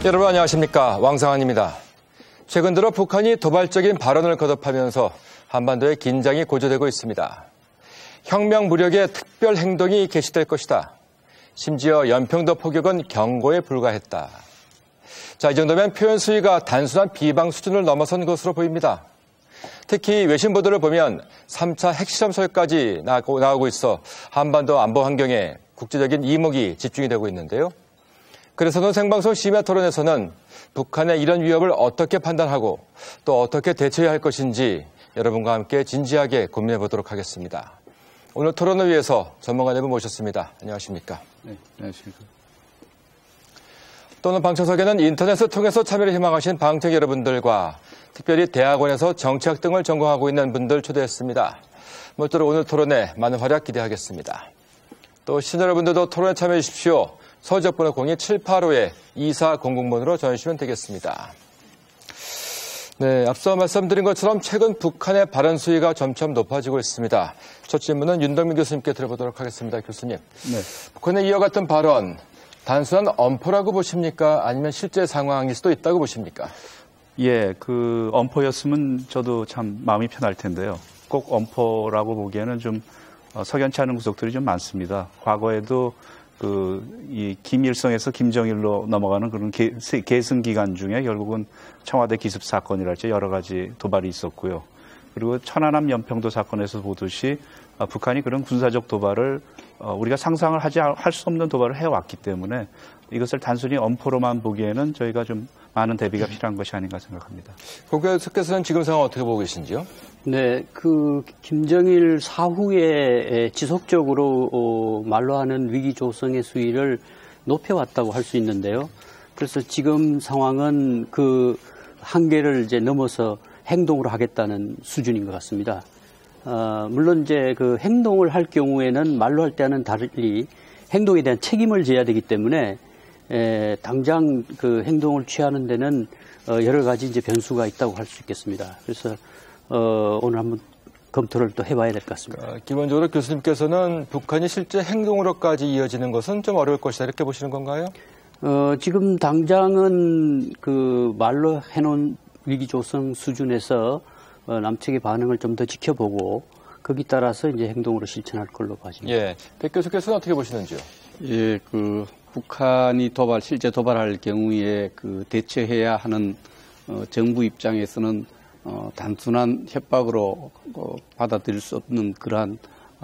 여러분 안녕하십니까, 왕상환입니다. 최근 들어 북한이 도발적인 발언을 거듭하면서 한반도의 긴장이 고조되고 있습니다. 혁명 무력의 특별 행동이 개시될 것이다. 심지어 연평도 포격은 경고에 불과했다. 자, 이 정도면 표현 수위가 단순한 비방 수준을 넘어선 것으로 보입니다. 특히 외신 보도를 보면 3차 핵실험설까지 나오고 있어 한반도 안보 환경에 국제적인 이목이 집중이 되고 있는데요. 그래서는 생방송 심야 토론에서는 북한의 이런 위협을 어떻게 판단하고 또 어떻게 대처해야 할 것인지 여러분과 함께 진지하게 고민해 보도록 하겠습니다. 오늘 토론을 위해서 전문가 네 분 모셨습니다. 안녕하십니까? 네, 안녕하십니까. 또는 방청석에는 인터넷을 통해서 참여를 희망하신 방청 여러분들과 특별히 대학원에서 정치학 등을 전공하고 있는 분들 초대했습니다. 모쪼록 오늘 토론에 많은 활약 기대하겠습니다. 또 시청자 여러분들도 토론에 참여해 주십시오. 서울지역번호 02785-2400번으로 전해주시면 되겠습니다. 네, 앞서 말씀드린 것처럼 최근 북한의 발언 수위가 점점 높아지고 있습니다. 첫 질문은 윤덕민 교수님께 들어보도록 하겠습니다. 교수님, 네. 북한의 이와 같은 발언, 단순한 엄포라고 보십니까? 아니면 실제 상황일 수도 있다고 보십니까? 예, 그 엄포였으면 저도 참 마음이 편할 텐데요. 꼭 엄포라고 보기에는 좀 석연치 않은 구석들이 좀 많습니다. 과거에도 이 김일성에서 김정일로 넘어가는 그런 계승 기간 중에 결국은 청와대 기습 사건이랄지 여러 가지 도발이 있었고요. 그리고 천안함 연평도 사건에서 보듯이 북한이 그런 군사적 도발을 우리가 상상을 할 수 없는 도발을 해왔기 때문에 이것을 단순히 엄포로만 보기에는 저희가 좀 많은 대비가 필요한 것이 아닌가 생각합니다. 고 교수께서는 지금 상황 어떻게 보고 계신지요? 네, 김정일 사후에 지속적으로 말로 하는 위기 조성의 수위를 높여왔다고 할 수 있는데요. 그래서 지금 상황은 그 한계를 이제 넘어서 행동으로 하겠다는 수준인 것 같습니다. 물론 이제 그 행동을 할 경우에는 말로 할 때와는 달리 행동에 대한 책임을 져야 되기 때문에 당장 그 행동을 취하는 데는 여러 가지 이제 변수가 있다고 할 수 있겠습니다. 그래서 오늘 한번 검토를 또 해봐야 될 것 같습니다. 기본적으로 교수님께서는 북한이 실제 행동으로까지 이어지는 것은 좀 어려울 것이다 이렇게 보시는 건가요? 지금 당장은 그 말로 해놓은 위기 조성 수준에서 남측의 반응을 좀 더 지켜보고 거기 따라서 이제 행동으로 실천할 걸로 봐집니다. 예, 백 교수께서는 어떻게 보시는지요? 예, 북한이 실제 도발할 경우에 대처해야 하는 정부 입장에서는 단순한 협박으로 받아들일 수 없는 그러한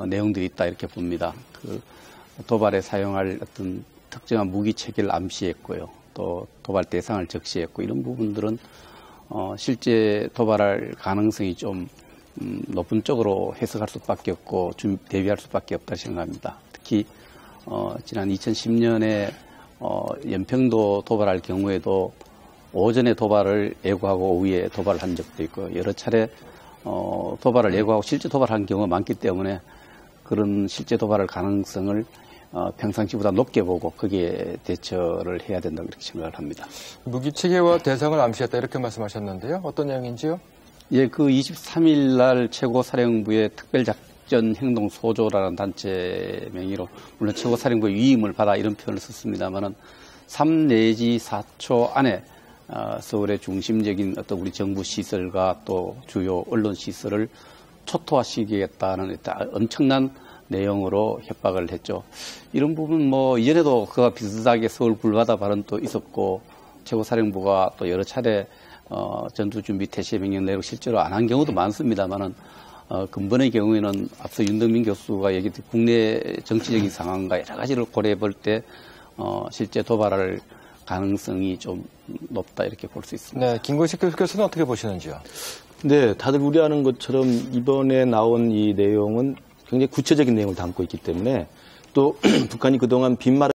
내용들이 있다 이렇게 봅니다. 도발에 사용할 어떤 특정한 무기 체계를 암시했고요. 또 도발 대상을 적시했고 이런 부분들은 실제 도발할 가능성이 좀 높은 쪽으로 해석할 수밖에 없고 대비할 수밖에 없다 생각합니다. 특히 지난 2010년에 연평도 도발할 경우에도 오전에 도발을 예고하고 오후에 도발을 한 적도 있고 여러 차례 도발을 예고하고 실제 도발한 경우가 많기 때문에 그런 실제 도발할 가능성을 평상시보다 높게 보고 거기에 대처를 해야 된다고 그렇게 생각을 합니다. 무기 체계와 대상을 암시했다 이렇게 말씀하셨는데요. 어떤 내용인지요? 예, 23일 날 최고사령부의 특별작전 행동 소조라는 단체 명의로 물론 최고사령부의 위임을 받아 이런 표현을 썼습니다만은 3 내지 4초 안에 서울의 중심적인 어떤 우리 정부 시설과 또 주요 언론 시설을 초토화시키겠다는 엄청난 내용으로 협박을 했죠. 이런 부분 이전에도 그와 비슷하게 서울 불바다 발언도 있었고 최고사령부가 또 여러 차례 전투준비 태세 명령 내고 실제로 안 한 경우도 많습니다만은 근본의 경우에는 앞서 윤덕민 교수가 얘기했듯이 국내 정치적인 상황과 여러 가지를 고려해 볼 때 실제 도발할 가능성이 좀 높다 이렇게 볼 수 있습니다. 네, 김건식 교수께서는 어떻게 보시는지요? 네, 다들 우려하는 것처럼 이번에 나온 이 내용은 굉장히 구체적인 내용을 담고 있기 때문에 또 북한이 그동안 빈말